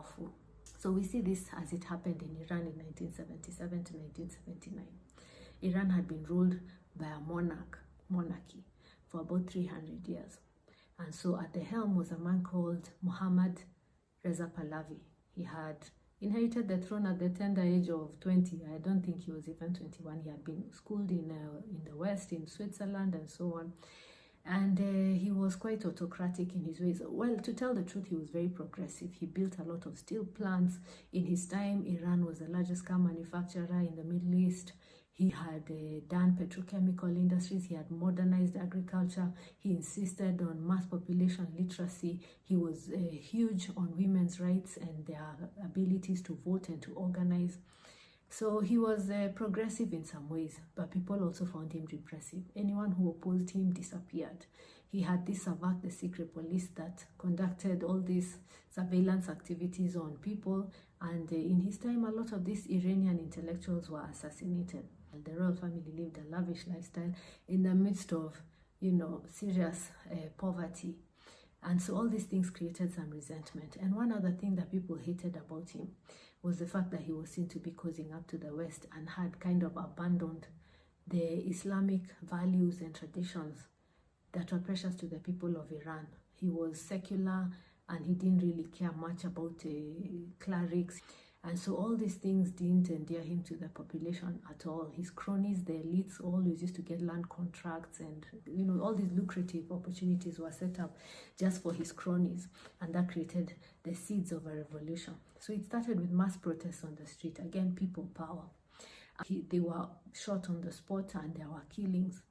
powerful. So we see this as it happened in Iran in 1977 to 1979. Iran had been ruled by a monarchy for about 300 years. And so at the helm was a man called Mohammad Reza Pahlavi. He had inherited the throne at the tender age of 20. I don't think he was even 21. He had been schooled in the West, in Switzerland and so on. And he was quite autocratic in his ways. Well, to tell the truth, he was very progressive. He built a lot of steel plants. In his time, Iran was the largest car manufacturer in the Middle East. He had done petrochemical industries. He had modernized agriculture. He insisted on mass population literacy. He was huge on women's rights and their abilities to vote and to organize. So he was progressive in some ways, but people also found him repressive. Anyone who opposed him disappeared. He had this SAVAK, the secret police, that conducted all these surveillance activities on people. And in his time, a lot of these Iranian intellectuals were assassinated. The royal family lived a lavish lifestyle in the midst of, serious poverty. And so all these things created some resentment. And one other thing that people hated about him was the fact that he was seen to be cozying up to the West and had kind of abandoned the Islamic values and traditions that were precious to the people of Iran. He was secular and he didn't really care much about clerics. And so all these things didn't endear him to the population at all. His cronies, the elites, always used to get land contracts, and all these lucrative opportunities were set up just for his cronies, and that created the seeds of a revolution. So it started with mass protests on the street. Again, people power. They were shot on the spot and there were killings.